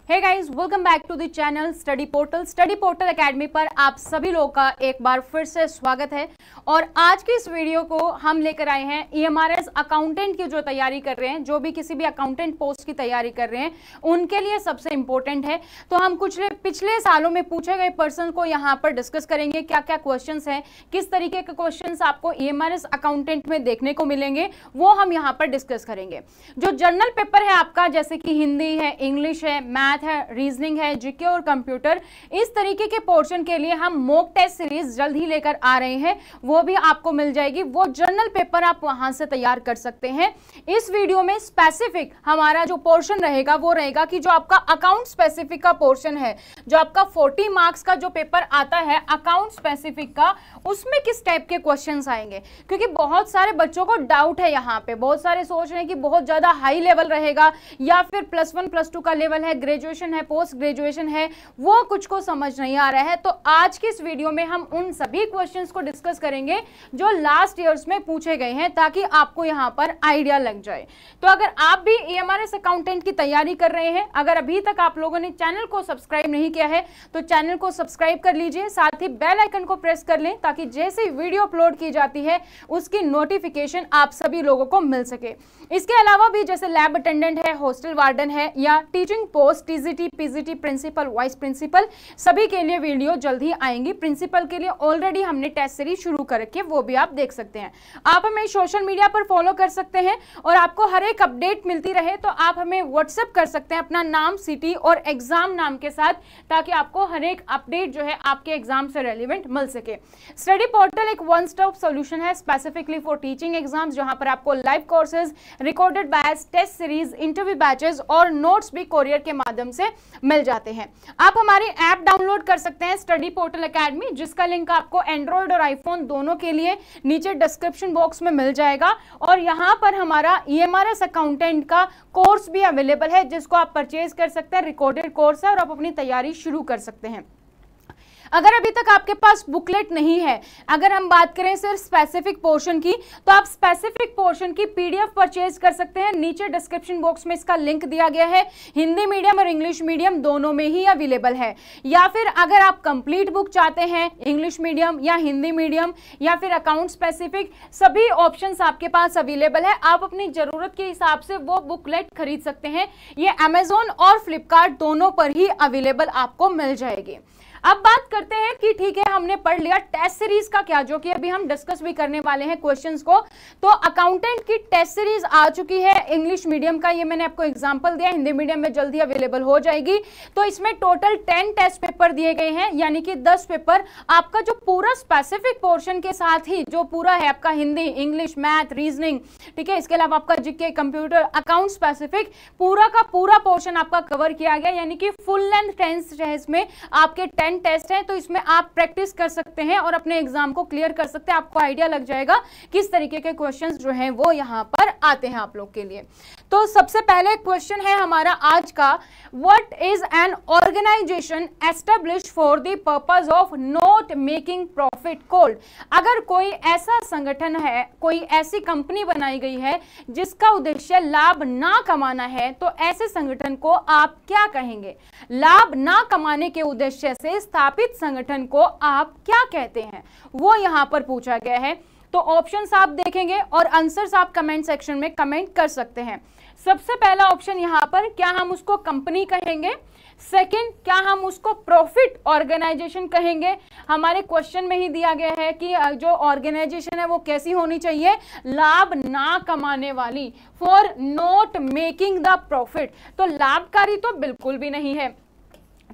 Hey guys, welcome back to the channel study portal academy पर आप सभी लोगों का एक बार फिर से स्वागत है। और आज की इस वीडियो को हम लेकर आए हैं EMRS अकाउंटेंट की जो तैयारी कर रहे हैं, जो भी किसी भी अकाउंटेंट पोस्ट की तैयारी कर रहे हैं उनके लिए सबसे इंपॉर्टेंट है। तो हम कुछ पिछले सालों में पूछे गए पर्सन को यहाँ पर डिस्कस करेंगे, क्या क्या क्वेश्चंस हैं, किस तरीके के क्वेश्चंस आपको EMRS अकाउंटेंट में देखने को मिलेंगे, वो हम यहाँ पर डिस्कस करेंगे। जो जर्नल पेपर है आपका, जैसे कि हिंदी है, इंग्लिश है, मैथ है, रीजनिंग है, जीके और कंप्यूटर, इस तरीके के पोर्शन के लिए हम मॉक टेस्ट सीरीज जल्द ही लेकर आ रहे हैं, वो भी आपको मिल जाएगी। वो जर्नल पेपर आप वहां से तैयार कर सकते हैं। इस वीडियो में स्पेसिफिक हमारा जो पोर्शन रहेगा वो रहेगा कि जो आपका अकाउंट स्पेसिफिक का पोर्शन है, जो आपका 40 मार्क्स का जो पेपर आता है अकाउंट स्पेसिफिक का, उसमें किस टाइप के क्वेश्चंस आएंगे। क्योंकि बहुत सारे बच्चों को डाउट है, यहाँ पे बहुत सारे सोच रहे हैं कि बहुत ज्यादा हाई लेवल रहेगा या फिर +1 +2 का लेवल है, ग्रेजुएशन है, पोस्ट ग्रेजुएशन है, वो कुछ को समझ नहीं आ रहा है। तो आज की इस वीडियो में हम उन सभी क्वेश्चंस को डिस्कस करेंगे जो लास्ट ईयर्स में पूछे गए हैं, ताकि आपको यहाँ पर आइडिया लग जाए। तो अगर आप भी EMRS अकाउंटेंट की तैयारी कर रहे हैं, अगर अभी तक आप लोगों ने चैनल को सब्सक्राइब नहीं किया है तो चैनल को सब्सक्राइब कर लीजिए, साथ ही बेल आइकन को प्रेस कर लें, ताकि जैसे ही वीडियो अपलोड की जाती है उसकी नोटिफिकेशन आप सभी लोगों को मिल सके। इसके अलावा भी जैसे लैब अटेंडेंट है, हॉस्टल वार्डन है, या teaching post, TGT, PGT, principal, vice principal, सभी के लिए वीडियो जल्द ही आएंगी। प्रिंसिपल के लिए ऑलरेडी हमने टेस्ट सीरीज शुरू कर रखी है, वो भी आप देख सकते हैं। आप हमें सोशल मीडिया पर फॉलो कर सकते हैं, और आपको हर एक अपडेट मिलती रहे तो आप हमें व्हाट्सएप कर सकते हैं अपना नाम, सिटी और एग्जाम नाम के साथ, ताकि आपको हर एक अपडेट जो है आपके एग्जाम से रेलिवेंट मिल सके। स्टडी पोर्टल एक वन स्टॉप सोल्यूशन है स्पेसिफिकली फॉर टीचिंग एग्जाम्स, जहां पर आपको live courses, recorded batch, test series, interview batches और नोट्स भी कोरियर के माध्यम से मिल जाते हैं। आप हमारी ऐप डाउनलोड कर सकते हैं स्टडी पोर्टल एकेडमी, जिसका लिंक आपको एंड्रॉइड और आईफोन दोनों के लिए नीचे डिस्क्रिप्शन बॉक्स में मिल जाएगा। और यहाँ पर हमारा EMRS अकाउंटेंट का कोर्स भी अवेलेबल है, जिसको आप परचेज कर सकते हैं। रिकॉर्डेड कोर्स है और आप अपनी तैयारी शुरू कर सकते हैं। अगर अभी तक आपके पास बुकलेट नहीं है, अगर हम बात करें सिर्फ स्पेसिफिक पोर्शन की, तो आप स्पेसिफिक पोर्शन की PDF परचेज कर सकते हैं। नीचे डिस्क्रिप्शन बॉक्स में इसका लिंक दिया गया है। हिंदी मीडियम और इंग्लिश मीडियम दोनों में ही अवेलेबल है। या फिर अगर आप कंप्लीट बुक चाहते हैं, इंग्लिश मीडियम या हिंदी मीडियम या फिर अकाउंट स्पेसिफिक, सभी ऑप्शंस आपके पास अवेलेबल है। आप अपनी जरूरत के हिसाब से वो बुकलेट खरीद सकते हैं। ये Amazon और फ्लिपकार्ट दोनों पर ही अवेलेबल आपको मिल जाएगी। अब बात करते हैं कि ठीक है, हमने पढ़ लिया टेस्ट सीरीज का क्या, जो कि अभी हम डिस्कस भी करने वाले हैं क्वेश्चंस को। तो अकाउंटेंट की टेस्ट सीरीज आ चुकी है। इंग्लिश मीडियम का ये मैंने आपको एग्जांपल दिया, हिंदी मीडियम में जल्दी अवेलेबल हो जाएगी। तो इसमें टोटल 10 टेस्ट पेपर दिए गए हैं, यानी कि 10 पेपर। आपका जो पूरा स्पेसिफिक पोर्शन के साथ ही जो पूरा है आपका हिंदी, इंग्लिश, मैथ, रीजनिंग, ठीक है, इसके अलावा आपका जीके, कंप्यूटर, अकाउंट स्पेसिफिक, पूरा का पूरा पोर्शन आपका कवर किया गया, यानी कि फुल लेंथ टेस्ट में आपके टेस्ट है। तो इसमें आप प्रैक्टिस कर सकते हैं और अपने एग्जाम को क्लियर कर सकते हैं। आपको आइडिया लग जाएगा किस तरीके के क्वेश्चंस जो हैं वो यहां पर आते हैं आप लोग के लिए। तो सबसे पहले क्वेश्चन है हमारा आज का, what is an organisation established for the purpose of not making profit called. अगर कोई ऐसा संगठन है, कोई ऐसी कंपनी बनाई गई है जिसका उद्देश्य लाभ ना कमाना है, तो ऐसे संगठन को आप क्या कहेंगे। लाभ ना कमाने के उद्देश्य से स्थापित संगठन को आप क्या कहते हैं, वो यहां पर पूछा गया है। तो ऑप्शंस आप देखेंगे और आंसर्स आप कमेंट सेक्शन में कमेंट कर सकते हैं। सबसे पहला ऑप्शन यहां पर, क्या हम उसको कंपनी कहेंगे। सेकंड, क्या हम उसको प्रॉफिट ऑर्गेनाइजेशन कहेंगे। हमारे क्वेश्चन में ही दिया गया है कि जो ऑर्गेनाइजेशन है वो कैसी होनी चाहिए, लाभ ना कमाने वाली, for not making the profit, तो लाभकारी तो बिल्कुल भी नहीं है।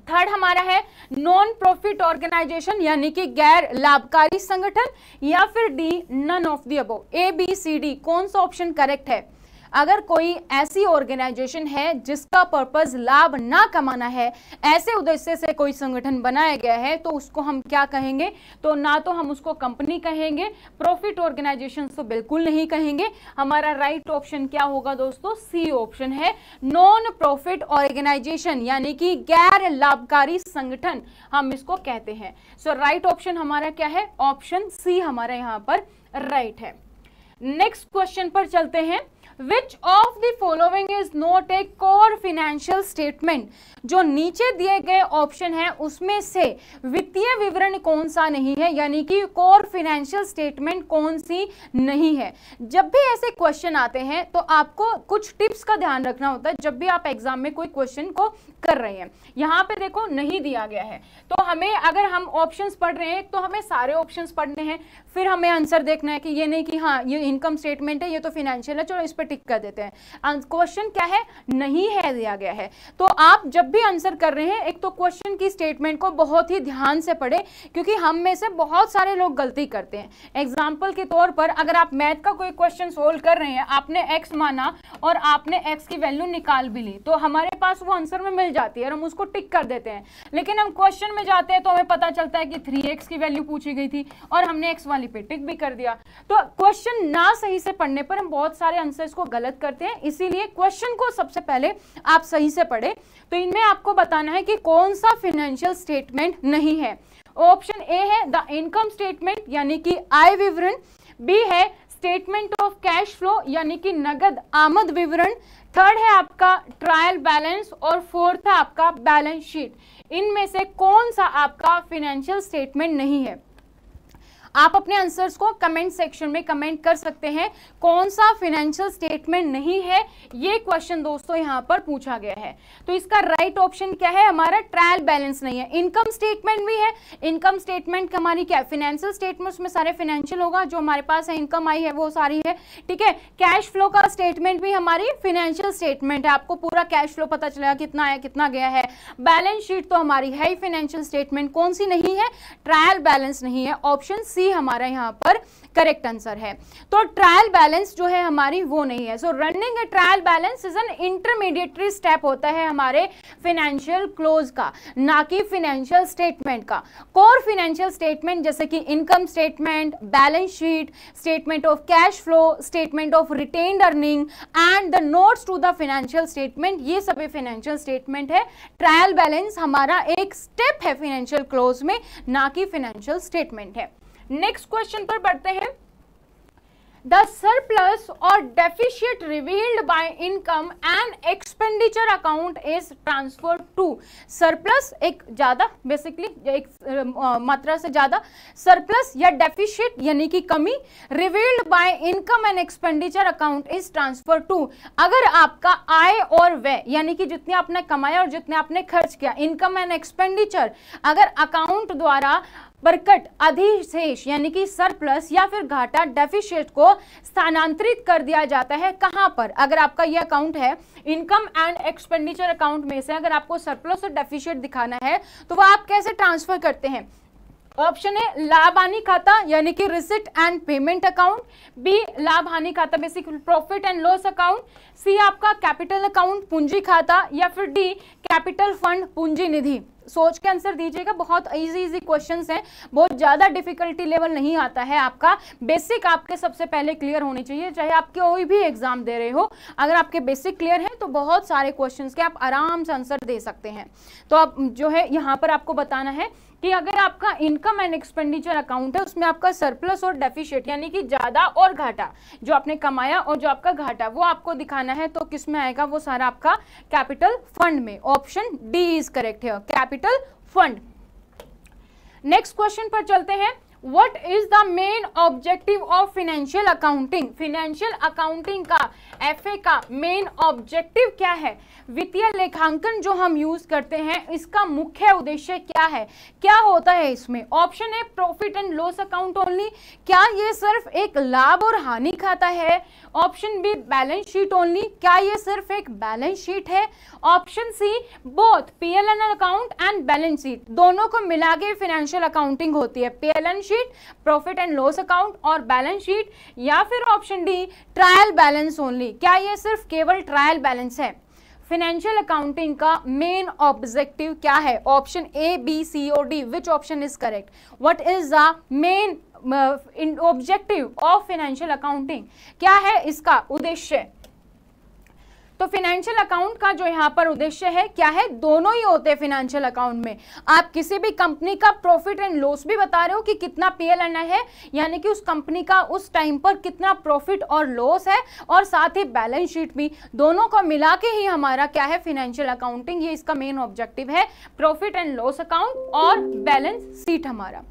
थर्ड हमारा है नॉन प्रॉफिट ऑर्गेनाइजेशन, यानी कि गैर लाभकारी संगठन, या फिर D none of the above. ABCD कौन सा ऑप्शन करेक्ट है। अगर कोई ऐसी ऑर्गेनाइजेशन है जिसका पर्पस लाभ ना कमाना है, ऐसे उद्देश्य से कोई संगठन बनाया गया है, तो उसको हम क्या कहेंगे। तो ना तो हम उसको कंपनी कहेंगे, प्रॉफिट ऑर्गेनाइजेशन तो बिल्कुल नहीं कहेंगे। हमारा राइट ऑप्शन क्या होगा दोस्तों, सी ऑप्शन है, नॉन प्रॉफिट ऑर्गेनाइजेशन, यानी कि गैर लाभकारी संगठन हम इसको कहते हैं। सो राइट ऑप्शन हमारा क्या है, ऑप्शन सी हमारा यहाँ पर राइट है। नेक्स्ट क्वेश्चन पर चलते हैं। Which of the following is not a core financial statement, जो नीचे दिए गए ऑप्शन है उसमें से वित्तीय विवरण कौन सा नहीं है, यानी कि कोर फाइनेंशियल स्टेटमेंट कौन सी नहीं है। जब भी ऐसे क्वेश्चन आते हैं तो आपको कुछ टिप्स का ध्यान रखना होता है जब भी आप एग्जाम में कोई क्वेश्चन को कर रहे हैं। यहाँ पे देखो नहीं दिया गया है, तो हमें अगर हम ऑप्शंस पढ़ रहे हैं तो हमें सारे ऑप्शंस पढ़ने हैं, फिर हमें आंसर देखना है कि ये नहीं कि हाँ ये इनकम स्टेटमेंट है, ये तो फाइनेंशियल है, चलो इस पर टिक कर देते हैं। क्वेश्चन क्या है, नहीं है दिया गया है। तो आप जब भी आंसर कर रहे हैं एक तो क्वेश्चन की स्टेटमेंट को बहुत ही ध्यान से पढ़े, क्योंकि हम में से बहुत सारे लोग गलती करते हैं। एग्जाम्पल के तौर पर अगर आप मैथ का कोई क्वेश्चन सोल्व कर रहे हैं, आपने एक्स माना और आपने एक्स की वैल्यू निकाल भी ली, तो हमारे पास वो आंसर में मिल जाती है और हम उसको टिक कर देते हैं। लेकिन हम क्वेश्चन में जाते हैं तो हमें पता चलता है कि 3x की वैल्यू पूछी गई थी और हमने x वाली पे टिक भी कर दिया। तो क्वेश्चन ना सही से पढ़ने पर हम बहुत सारे आंसर्स को गलत करते हैं, इसीलिए क्वेश्चन को सबसे पहले आप सही से पढ़े। तो इनमें आपको बताना है कि कौन सा फाइनेंशियल स्टेटमेंट नहीं है। ऑप्शन ए है द इनकम स्टेटमेंट यानी कि आय विवरण, बी है स्टेटमेंट ऑफ कैश फ्लो यानी कि नगद आमद विवरण, थर्ड है आपका ट्रायल बैलेंस और फोर्थ है आपका बैलेंस शीट। इनमें से कौन सा आपका फाइनेंशियल स्टेटमेंट नहीं है? आप अपने आंसर्स को कमेंट सेक्शन में कमेंट कर सकते हैं कौन सा फाइनेंशियल स्टेटमेंट नहीं है। ये क्वेश्चन दोस्तों यहाँ पर पूछा गया है, तो इसका राइट ऑप्शन क्या है हमारा? ट्रायल बैलेंस नहीं है। इनकम स्टेटमेंट भी है, इनकम स्टेटमेंट हमारी क्या है? फाइनेंशियल स्टेटमेंट, उसमें सारे फाइनेंशियल होगा, जो हमारे पास है इनकम आई है वो सारी है, ठीक है। कैश फ्लो का स्टेटमेंट भी हमारी फाइनेंशियल स्टेटमेंट है, आपको पूरा कैश फ्लो पता चलेगा कितना है कितना गया है। बैलेंस शीट तो हमारी है ही फाइनेंशियल स्टेटमेंट, कौन सी नहीं है? ट्रायल बैलेंस नहीं है। ऑप्शन सी हमारा यहाँ पर करेक्ट आंसर है। तो ट्रायल बैलेंस जो है हमारी वो नहीं है। So running a trial balance is an intermediary step होता है हमारे फाइनेंशियल क्लोज का, ना कि फाइनेंशियल स्टेटमेंट का। कोर फाइनेंशियल स्टेटमेंट जैसे कि income statement, balance sheet, statement of cash flow, statement of retained earning and the notes to the financial statement, ये सभी फाइनेंशियल स्टेटमेंट है। ट्रायल बैलेंस हमारा एक स्टेप है फाइनेंशियल क्लोज में, ना कि फाइनेंशियल स्टेटमेंट है। नेक्स्ट क्वेश्चन पर बढ़ते हैं। द सरप्लस और deficit revealed by income and expenditure account is transferred to. Surplus एक ज्यादा, बेसिकली एक मात्रा से ज्यादा, सरप्लस या डेफिशिएट यानी कि कमी, revealed by income and expenditure account is transfer to. अगर आपका आय और व्यय यानी कि जितने आपने कमाया और जितने आपने खर्च किया, इनकम एंड एक्सपेंडिचर, अगर अकाउंट द्वारा बरकट, अधिशेष यानी कि सरप्लस या फिर घाटा, डेफिशिएट को स्थानांतरित कर दिया जाता है कहां पर? अगर आपका ये अकाउंट है इनकम एंड एक्सपेंडिचर अकाउंट में से अगर आपको सरप्लस और डेफिशिएट दिखाना है तो वह आप कैसे ट्रांसफर करते हैं? ऑप्शन है लाभ हानि खाता यानी कि receipt and payment account, B लाभ हानि खाता basic profit and loss account, C आपका कैपिटल अकाउंट पूंजी खाता, या फिर डी कैपिटल फंड पूंजी निधि। सोच के आंसर दीजिएगा, बहुत इजी क्वेश्चंस हैं, बहुत ज्यादा डिफिकल्टी लेवल नहीं आता है आपका। बेसिक आपके सबसे पहले क्लियर होने चाहिए, चाहे आप कोई भी एग्जाम दे रहे हो। अगर आपके बेसिक क्लियर हैं तो बहुत सारे क्वेश्चंस के आप आराम से आंसर दे सकते हैं। तो अब जो है यहाँ पर आपको बताना है कि अगर आपका इनकम एंड एक्सपेंडिचर अकाउंट है उसमें आपका सरप्लस और डेफिशिएट यानी कि ज्यादा और घाटा, जो आपने कमाया और जो आपका घाटा, वो आपको दिखाना है, तो किस में आएगा? वो सारा आपका कैपिटल फंड में। ऑप्शन डी इज करेक्ट है, कैपिटल फंड। नेक्स्ट क्वेश्चन पर चलते हैं। What is the main objective of financial accounting? Financial accounting का, FA का मेन ऑब्जेक्टिव क्या है? वित्तीय लेखांकन जो हम यूज करते हैं इसका मुख्य उद्देश्य क्या है? क्या होता है इसमें? Option A profit and loss account only, क्या ये सिर्फ एक लाभ और हानि खाता है? Option B balance sheet only, क्या ये सिर्फ एक बैलेंस शीट है? Option C both PL account and balance sheet, दोनों को मिला के फाइनेंशियल अकाउंटिंग होती है, PL sheet, profit and loss account और बैलेंस शीट, या फिर option D trial balance only, क्या ये सिर्फ केवल ट्रायल बैलेंस है? फाइनेंशियल अकाउंटिंग का मेन ऑब्जेक्टिव क्या है? ऑप्शन ए, बी, सी और D, which option is correct? What is the main objective of financial accounting? क्या है इसका उद्देश्य? तो फाइनेंशियल अकाउंट का जो यहाँ पर उद्देश्य है क्या है, दोनों ही होते हैं फाइनेंशियल अकाउंट में। आप किसी भी कंपनी का प्रॉफिट एंड लॉस भी बता रहे हो कि कितना पीएल है, यानी कि उस कंपनी का उस टाइम पर कितना प्रॉफिट और लॉस है, और साथ ही बैलेंस शीट भी, दोनों को मिला के ही हमारा क्या है फाइनेंशियल अकाउंटिंग, ये इसका मेन ऑब्जेक्टिव है, प्रॉफिट एंड लॉस अकाउंट और बैलेंस शीट हमारा।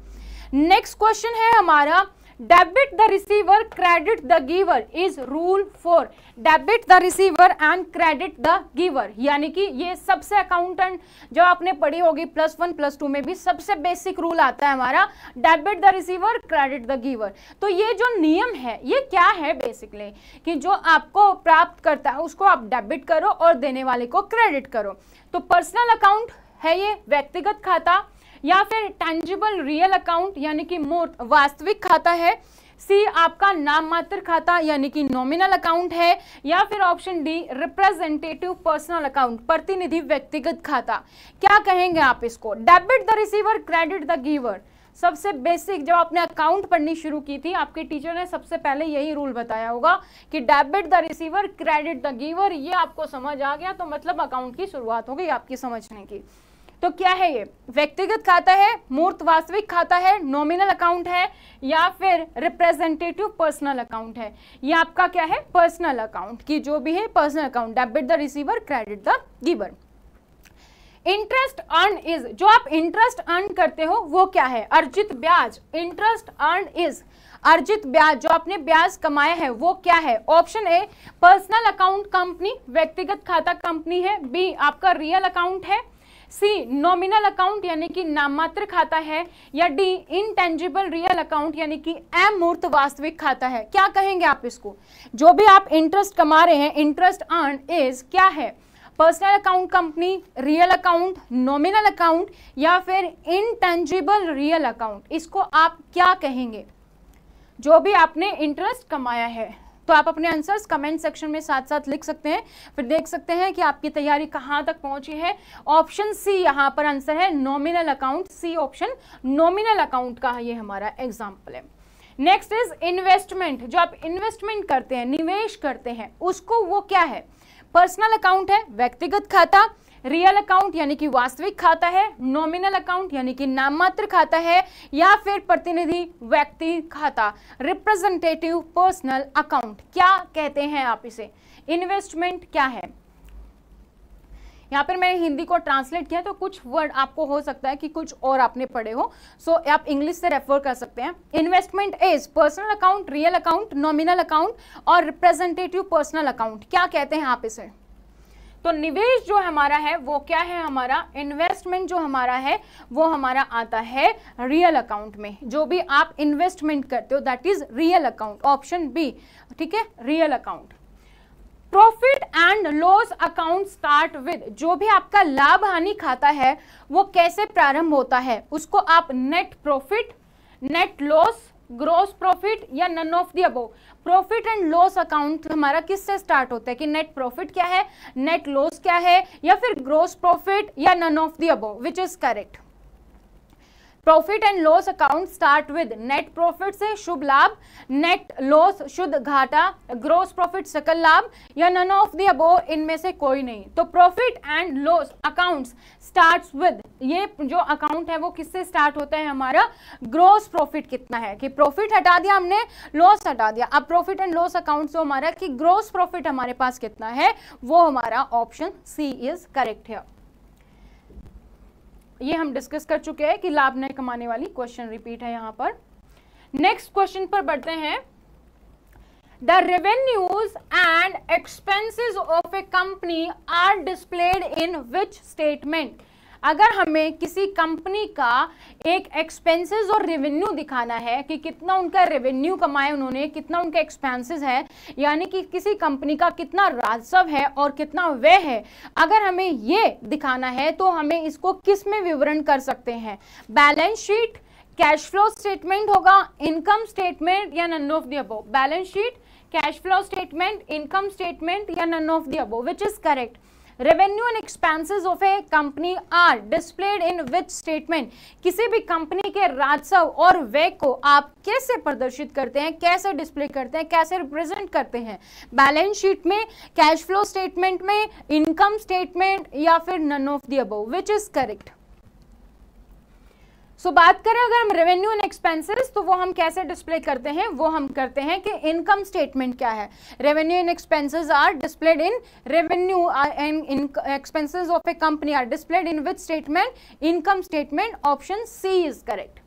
नेक्स्ट क्वेश्चन है हमारा, debit the receiver credit the giver is rule for. Debit the receiver and credit the giver, यानी कि ये सबसे अकाउंटेंट जो आपने पढ़ी होगी +1 +2 में भी सबसे बेसिक रूल आता है हमारा, debit the receiver credit the giver. तो ये जो नियम है ये क्या है बेसिकली, कि जो आपको प्राप्त करता है उसको आप डेबिट करो और देने वाले को क्रेडिट करो। तो पर्सनल अकाउंट है ये, व्यक्तिगत खाता, या फिर टेंजिबल रियल अकाउंट यानी कि मूर्त वास्तविक खाता है, सी आपका नाम मात्र खाता यानी कि नॉमिनल अकाउंट है, या फिर option D representative personal account प्रतिनिधि व्यक्तिगत खाता। क्या कहेंगे आप इसको, debit the receiver credit the giver. सबसे बेसिक जब आपने अकाउंट पढ़नी शुरू की थी आपके टीचर ने सबसे पहले यही रूल बताया होगा कि debit the receiver credit the giver, ये आपको समझ आ गया तो मतलब अकाउंट की शुरुआत हो गई आपकी समझने की। तो क्या है ये, व्यक्तिगत खाता है, मूर्त वास्तविक खाता है, नॉमिनल अकाउंट है, या फिर रिप्रेजेंटेटिव पर्सनल अकाउंट है। ये आपका क्या है, पर्सनल अकाउंट की जो भी है personal account, debit the receiver credit the giver. Interest earn is, जो आप इंटरेस्ट अर्न करते हो वो क्या है, अर्जित ब्याज। इंटरेस्ट अर्न इज अर्जित ब्याज, जो आपने ब्याज कमाया है वो क्या है। ऑप्शन ए पर्सनल अकाउंट कंपनी, व्यक्तिगत खाता कंपनी है, बी आपका रियल अकाउंट है, सी नॉमिनल अकाउंट यानी कि नाममात्र खाता है, या डी इनटेंजिबल रियल अकाउंट यानी कि अमूर्त वास्तविक खाता है। क्या कहेंगे आप इसको, जो भी आप इंटरेस्ट कमा रहे हैं, इंटरेस्ट अर्न इज क्या है, personal account company, real account, nominal account, या फिर इनटेंजिबल रियल अकाउंट, इसको आप क्या कहेंगे, जो भी आपने इंटरेस्ट कमाया है। तो आप अपने आंसर्स कमेंट सेक्शन में साथ साथ लिख सकते हैं, फिर देख सकते हैं कि आपकी तैयारी कहां तक पहुंची है। ऑप्शन सी यहां पर आंसर है, nominal account, C option nominal account का ये हमारा एग्जाम्पल है। नेक्स्ट इज इन्वेस्टमेंट, जो आप इन्वेस्टमेंट करते हैं, निवेश करते हैं, उसको वो क्या है, पर्सनल अकाउंट है, व्यक्तिगत खाता, रियल अकाउंट यानी कि वास्तविक खाता है, नॉमिनल अकाउंट यानी कि नाममात्र खाता है, या फिर प्रतिनिधि व्यक्ति खाता, रिप्रेजेंटेटिव पर्सनल अकाउंट। क्या कहते हैं आप इसे, इन्वेस्टमेंट क्या है। यहाँ पर मैंने हिंदी को ट्रांसलेट किया तो कुछ वर्ड आपको हो सकता है कि कुछ और आपने पढ़े हो, सो आप इंग्लिश से रेफर कर सकते हैं। Investment is personal account, real account, nominal account और रिप्रेजेंटेटिव पर्सनल अकाउंट। क्या कहते हैं आप इसे, तो निवेश जो हमारा है वो क्या है, हमारा इन्वेस्टमेंट जो हमारा है वो हमारा आता है रियल अकाउंट में। जो भी आप इन्वेस्टमेंट करते हो that is real account, option B, ठीक है, real account. Profit and loss account start with, जो भी आपका लाभ हानि खाता है वो कैसे प्रारंभ होता है, उसको आप net profit, net loss, gross profit या none of the above. Profit and loss account हमारा किससे स्टार्ट होता है कि नेट प्रॉफिट क्या है, नेट लॉस क्या है, या फिर ग्रॉस प्रॉफिट या none of the above, which is correct. Profit and loss account start with net profit से शुभ लाभ, नेट लॉस शुद्ध घाटा, ग्रॉस प्रॉफिट सकल लाभ, या नन ऑफ द अबव, इनमें से कोई नहीं। तो profit and loss accounts starts with, ये जो अकाउंट है वो किससे स्टार्ट होता है, हमारा ग्रॉस प्रॉफिट कितना है, कि प्रॉफिट हटा दिया हमने, लॉस हटा दिया, अब प्रॉफिट एंड लॉस अकाउंट से हमारा कि ग्रॉस प्रॉफिट हमारे पास कितना है, वो हमारा ऑप्शन सी इज करेक्ट है। ये हम डिस्कस कर चुके हैं कि लाभ न कमाने वाली, क्वेश्चन रिपीट है यहाँ पर। नेक्स्ट क्वेश्चन पर बढ़ते हैं। The revenues and expenses of a company are displayed in which statement. अगर हमें किसी कंपनी का एक एक्सपेंसेस और रेवेन्यू दिखाना है कि कितना उनका रेवेन्यू कमाए उन्होंने, कितना उनका एक्सपेंसेस है, यानी कि किसी कंपनी का कितना राजस्व है और कितना व्यय है, अगर हमें ये दिखाना है तो हमें इसको किस में विवरण कर सकते हैं, balance sheet, cash flow statement होगा, इनकम स्टेटमेंट या none of the above. Balance sheet, cash flow statement, income statement या none of the above, which is correct. Revenue and expenses of a company are displayed in which statement, किसी भी company के राजस्व और व्यय को आप कैसे प्रदर्शित करते हैं, कैसे डिस्प्ले करते हैं, कैसे रिप्रेजेंट करते हैं, बैलेंस शीट में, कैश फ्लो स्टेटमेंट में, इनकम स्टेटमेंट, या फिर none of the above, which is correct. So बात करें अगर हम रेवेन्यू एंड एक्सपेंसेस, तो वो हम कैसे डिस्प्ले करते हैं, वो हम करते हैं कि इनकम स्टेटमेंट क्या है, revenue and expenses are displayed in, revenue and expenses of a company are displayed in which statement, income statement, option C is correct.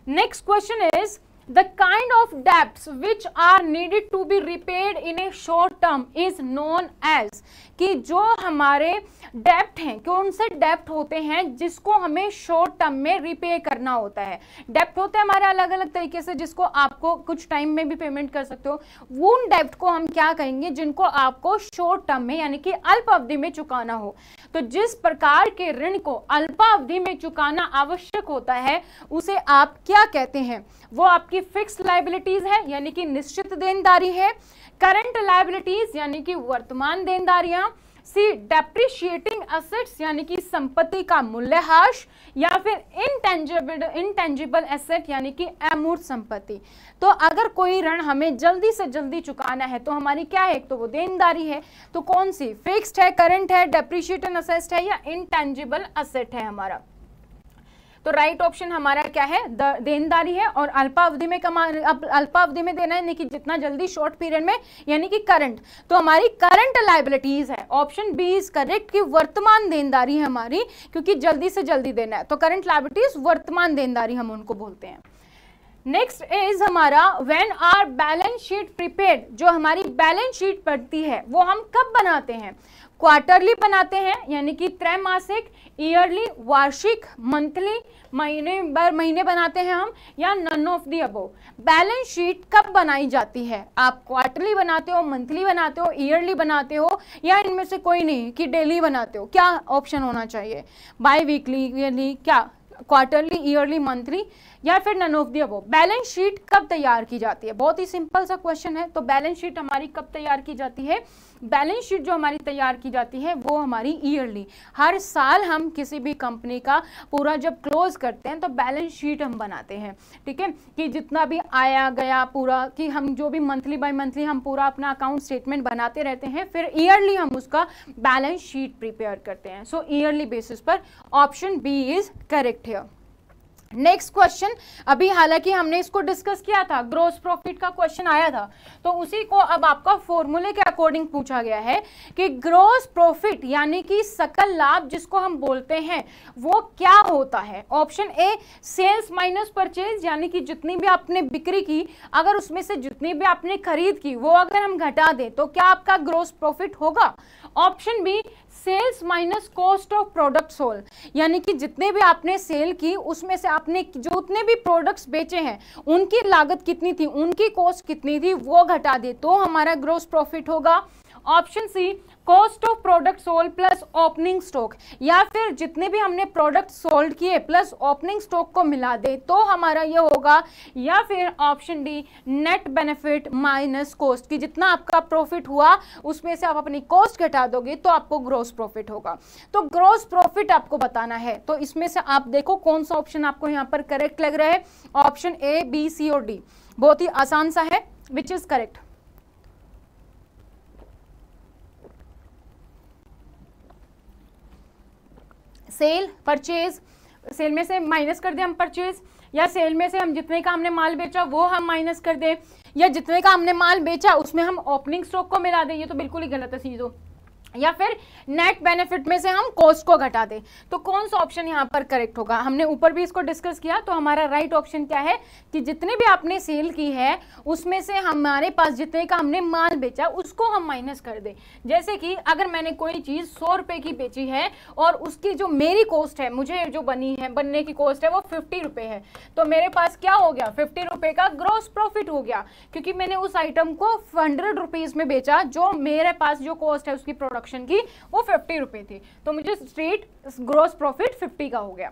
Next question is the kind of debts which are needed to be repaid in a short term is known as, कि जो हमारे डेप्ट हैं, कौन से डेप्ट होते हैं जिसको हमें शॉर्ट टर्म में रिपे करना होता है। डेप्ट होते हैं हमारे अलग अलग तरीके से, जिसको आपको कुछ टाइम में भी पेमेंट कर सकते हो, उन डेप्ट को हम क्या कहेंगे जिनको आपको शॉर्ट टर्म में यानी कि अल्प अवधि में चुकाना हो। तो जिस प्रकार के ऋण को अल्पावधि में चुकाना आवश्यक होता है उसे आप क्या कहते हैं, वो आपकी फिक्स्ड लायबिलिटीज है यानी कि निश्चित देनदारी है, करंट लायबिलिटीज यानी कि वर्तमान देनदारियां, सी डेप्रिशिएटिंग एसेट्स यानी कि संपत्ति का मूल्यह्रास, या फिर इंटेंजिबल एसेट यानी कि अमूर्त संपत्ति। तो अगर कोई ऋण हमें जल्दी से जल्दी चुकाना है तो हमारी क्या है, एक तो वो देनदारी है, तो कौन सी, फिक्स्ड है, करंट है, डेप्रिशिएटिंग एसेट है, या इंटेंजिबल एसेट है हमारा। तो राइट ऑप्शन हमारा क्या है, देनदारी है, और अल्पावधि में अल्पावधि में देना है यानी कि जितना जल्दी, शॉर्ट पीरियड में यानी कि करंट, तो हमारी करंट लायबिलिटीज है, ऑप्शन बी इज करेक्ट कि वर्तमान देनदारी है हमारी, क्योंकि जल्दी से जल्दी देना है, तो करंट लायबिलिटीज वर्तमान देनदारी हम उनको बोलते हैं। नेक्स्ट इज हमारा when are balance sheet prepared, जो हमारी बैलेंस शीट पड़ती है वो हम कब बनाते हैं, क्वार्टरली बनाते हैं यानी कि त्रैमासिक, ईयरली, वार्षिक, मंथली, महीने बनाते हैं हम, या none of the above. Balance sheet कब बनाई जाती है, आप क्वार्टरली बनाते हो, मंथली बनाते हो, ईयरली बनाते हो, या इनमें से कोई नहीं कि डेली बनाते हो, क्या ऑप्शन होना चाहिए, बाई वीकली, ईयरली, क्या क्वार्टरली, ईयरली, मंथली, या फिर none of the above. Balance sheet कब तैयार की जाती है, बहुत ही सिंपल सा क्वेश्चन है। तो बैलेंस शीट हमारी कब तैयार की जाती है, बैलेंस शीट जो हमारी तैयार की जाती है वो हमारी ईयरली, हर साल हम किसी भी कंपनी का पूरा जब क्लोज करते हैं तो बैलेंस शीट हम बनाते हैं, ठीक है, कि जितना भी आया गया पूरा, कि हम जो भी मंथली बाय मंथली हम पूरा अपना अकाउंट स्टेटमेंट बनाते रहते हैं, फिर ईयरली हम उसका बैलेंस शीट प्रिपेयर करते हैं। सो ईयरली बेसिस पर option B is correct here. Next question, अभी हालांकि हमने इसको डिस्कस किया था, ग्रॉस प्रॉफिट का क्वेश्चन आया था, तो उसी को अब आपका फॉर्मूले के अकॉर्डिंग पूछा गया है कि ग्रॉस प्रॉफिट यानी कि सकल लाभ जिसको हम बोलते हैं वो क्या होता है। Option A sales minus purchase, यानी कि जितनी भी आपने बिक्री की, अगर उसमें से जितनी भी आपने खरीद की वो अगर हम घटा दें तो क्या आपका ग्रॉस प्रॉफिट होगा। Option B sales minus cost of product sold, यानी कि जितने भी आपने सेल की उसमें से आपने जो उतने भी प्रोडक्ट्स बेचे हैं उनकी लागत कितनी थी, उनकी कॉस्ट कितनी थी, वो घटा दे तो हमारा ग्रॉस प्रॉफिट होगा। Option C cost of product sold plus opening stock, या फिर जितने भी हमने प्रोडक्ट सोल्ड किए प्लस ओपनिंग स्टॉक को मिला दे तो हमारा ये होगा। या फिर option D net benefit minus cost, कि जितना आपका प्रॉफिट हुआ उसमें से आप अपनी कॉस्ट घटा दोगे तो आपको ग्रॉस प्रॉफिट होगा। तो ग्रॉस प्रॉफिट आपको बताना है, तो इसमें से आप देखो कौन सा ऑप्शन आपको यहाँ पर करेक्ट लग रहा है। ऑप्शन ए, बी, सी और डी, बहुत ही आसान सा है, which is correct. Sale, purchase, sale में से माइनस कर दें हम परचेज, या सेल में से हम जितने का हमने माल बेचा वो हम माइनस कर दें, या जितने का हमने माल बेचा उसमें हम ओपनिंग स्टॉक को मिला दें, ये तो बिल्कुल ही गलत है चीज़ों, या फिर नेट बेनिफिट में से हम कॉस्ट को घटा दें। तो कौन सा ऑप्शन यहाँ पर करेक्ट होगा, हमने ऊपर भी इसको डिस्कस किया, तो हमारा राइट ऑप्शन क्या है कि जितने भी आपने सेल की है उसमें से हमारे पास जितने का हमने माल बेचा उसको हम माइनस कर दें। जैसे कि अगर मैंने कोई चीज़ 100 रुपये की बेची है और उसकी जो मेरी कॉस्ट है, मुझे जो बनने की कॉस्ट है वो 50 रुपये है, तो मेरे पास क्या हो गया, 50 रुपये का ग्रॉस प्रॉफिट हो गया, क्योंकि मैंने उस आइटम को 100 रुपीज़ में बेचा, जो मेरे पास जो कॉस्ट है उसकी प्रोडक्शन की वो 50 रुपए थी, तो मुझे स्ट्रेट ग्रॉस प्रॉफिट 50 का हो गया।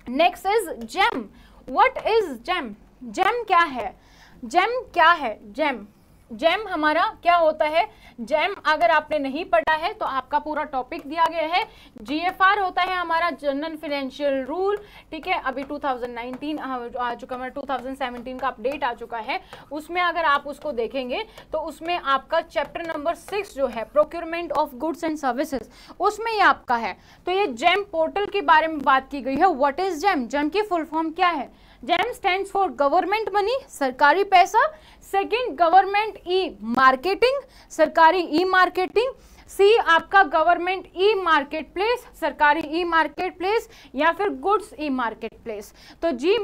Next is GeM. What is GeM, GeM क्या है, जेम क्या है, जेम जैम हमारा क्या होता है, जैम अगर आपने नहीं पढ़ा है तो आपका पूरा टॉपिक दिया गया है। जीएफआर होता है हमारा जनरल फाइनेंशियल रूल, ठीक है, अभी 2019 आ चुका, हमारा 2017 का अपडेट आ चुका है, उसमें अगर आप उसको देखेंगे तो उसमें आपका चैप्टर नंबर 6 जो है procurement of goods and services, उसमें ये आपका है। तो ये जैम पोर्टल के बारे में बात की गई है। What is jam? जैम की फुल फॉर्म क्या है? Jam stands for government money, सरकारी पैसा। सेकंड, गवर्नमेंट ई मार्केटिंग, सरकारी ई मार्केटिंग। सी आपका गवर्नमेंट ई मार्केट प्लेस, सरकारी ई मार्केट प्लेस, या फिर गुड्स ई मार्केट प्लेस। तो जी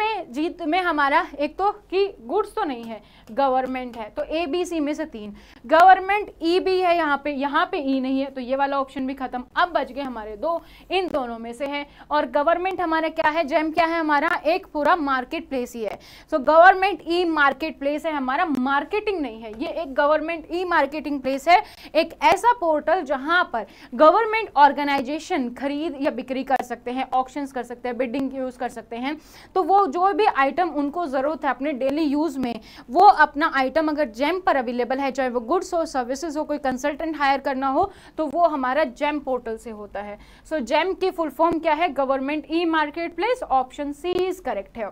में हमारा एक तो कि गुड्स तो नहीं है, गवर्नमेंट है, तो ए बी सी में से 3। गवर्नमेंट ई भी है यहाँ पे ई नहीं है, तो ये वाला ऑप्शन भी खत्म। अब बच गए हमारे 2, इन दोनों में से है। और गवर्नमेंट हमारा क्या है, जैम क्या है हमारा, एक पूरा मार्केट प्लेस ही है। So government e market place है हमारा, मार्केटिंग नहीं है, ये एक गवर्नमेंट ई मार्केटिंग प्लेस है, एक ऐसा पोर्टल जहां पर गवर्नमेंट ऑर्गेनाइजेशन खरीद या बिक्री कर सकते हैं, ऑक्शंस कर सकते हैं, बिडिंग यूज कर सकते हैं। तो वो जो भी आइटम उनको जरूरत है अपने डेली यूज में, वो अपना आइटम अगर जैम पर अवेलेबल है, चाहे वो गुड्स हो, सर्विसेज हो, कोई कंसल्टेंट हायर करना हो, तो वो हमारा जैम पोर्टल से होता है। सो जैम की फुल फॉर्म क्या है, government e marketplace. Option C is correct है।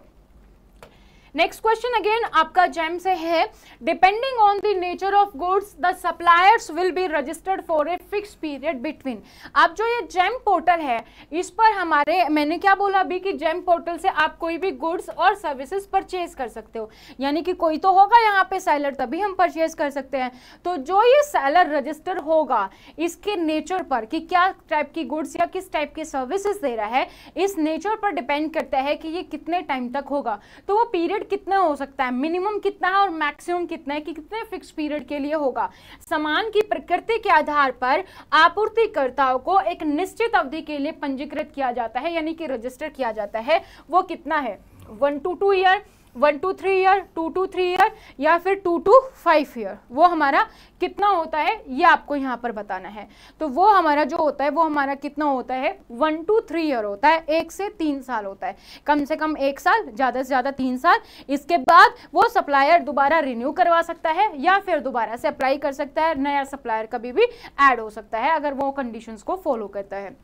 नेक्स्ट क्वेश्चन अगेन आपका जैम से है, depending on the nature of goods the suppliers will be registered for a fix period between. अब जो ये जैम पोर्टल है, इस पर हमारे, मैंने क्या बोला अभी कि जैम पोर्टल से आप कोई भी गुड्स और सर्विसेज परचेज कर सकते हो, यानी कि कोई तो होगा यहाँ पे सेलर, तभी हम परचेज कर सकते हैं। तो जो ये सेलर रजिस्टर होगा, इसके नेचर पर कि क्या टाइप की गुड्स या किस टाइप की सर्विसेज दे रहा है, इस नेचर पर डिपेंड करता है कि ये कितने टाइम तक होगा। तो वो पीरियड कितना हो सकता है, मिनिमम कितना है और मैक्सिमम कितना है, कि कितने फिक्स पीरियड के लिए होगा। सामान की प्रकृति के आधार पर आपूर्तिकर्ताओं को एक निश्चित अवधि के लिए पंजीकृत किया जाता है, यानी कि रजिस्टर किया जाता है। वो कितना है, 1 to 2 year, 1 to 3 year, 2 to 3 year, या फिर 2 to 5 ईयर, वो हमारा कितना होता है ये आपको यहाँ पर बताना है। तो वो हमारा जो होता है वो हमारा कितना होता है, 1 to 3 ईयर होता है, 1 से 3 साल होता है, कम से कम 1 साल, ज़्यादा से ज़्यादा 3 साल। इसके बाद वो सप्लायर दोबारा रिन्यू करवा सकता है या फिर दोबारा से अप्लाई कर सकता है, नया सप्लायर कभी भी ऐड हो सकता है अगर वो कंडीशंस को फॉलो करता है।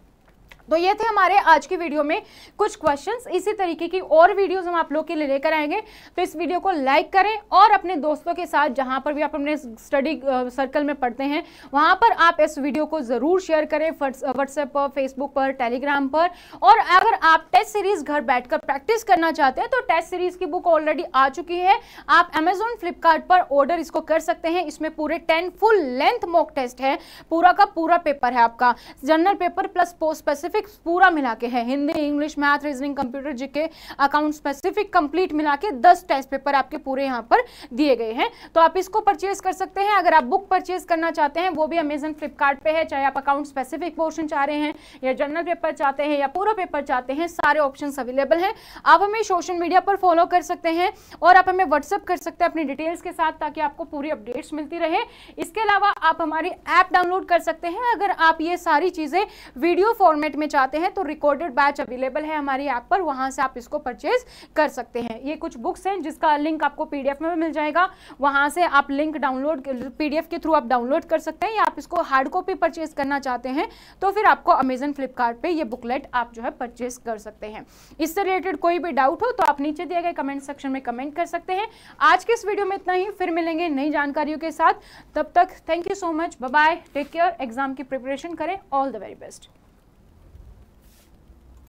तो ये थे हमारे आज की वीडियो में कुछ क्वेश्चंस। इसी तरीके की और वीडियोस हम आप लोग के लिए लेकर आएंगे, तो इस वीडियो को लाइक करें और अपने दोस्तों के साथ, जहां पर भी आप अपने स्टडी सर्कल में पढ़ते हैं, वहां पर आप इस वीडियो को जरूर शेयर करें, व्हाट्सएप पर, फेसबुक पर, टेलीग्राम पर। और अगर आप टेस्ट सीरीज घर बैठकर प्रैक्टिस करना चाहते हैं तो टेस्ट सीरीज की बुक ऑलरेडी आ चुकी है, आप अमेजोन, फ्लिपकार्ट पर ऑर्डर इसको कर सकते हैं। इसमें पूरे 10 फुल लेंथ मॉक टेस्ट है, पूरा का पूरा पेपर है आपका, general paper plus post specific पूरा मिला के है, Hindi, English, math, reasoning, computer, GK, account specific complete मिला के 10 टेस्ट पेपर आपके पूरे यहाँ पर दिए गए हैं। तो आप इसको परचेज कर सकते हैं। अगर आप बुक परचेज करना चाहते हैं वो भी अमेजन, फ्लिपकार्ट पे है, चाहे आप अकाउंट स्पेसिफिक पोर्शन चाह रहे हैं या जनरल पेपर चाहते हैं या पूरा पेपर चाहते हैं, सारे ऑप्शन अवेलेबल हैं। आप हमें सोशल मीडिया पर फॉलो कर सकते हैं और आप हमें व्हाट्सएप कर सकते हैं अपनी डिटेल्स के साथ, ताकि आपको पूरी अपडेट्स मिलती रहे। इसके अलावा आप हमारी ऐप डाउनलोड कर सकते हैं। अगर आप ये सारी चीजें वीडियो फॉर्मेट में चाहते हैं तो रिकॉर्डेड बैच अवेलेबल है हमारी ऐप पर, वहां से आप इसको परचेज कर सकते हैं। ये कुछ बुक्स हैं जिसका लिंक आपको पीडीएफ में मिल जाएगा, वहां से आप लिंक डाउनलोड, पीडीएफ के थ्रू आप डाउनलोड कर सकते हैं, या आप इसको हार्ड कॉपी परचेज करना चाहते हैं तो फिर आपको अमेजन, फ्लिपकार्ट पे ये बुकलेट आप जो है परचेज कर सकते हैं। इससे रिलेटेड कोई भी डाउट हो तो आप नीचे दिए गए कमेंट सेक्शन में कमेंट कर सकते हैं। आज के इस वीडियो में इतना ही, फिर मिलेंगे नई जानकारियों के साथ। तब तक thank you so much, bye bye, take care, exam की प्रिपरेशन करें, ऑल द वेरी बेस्ट।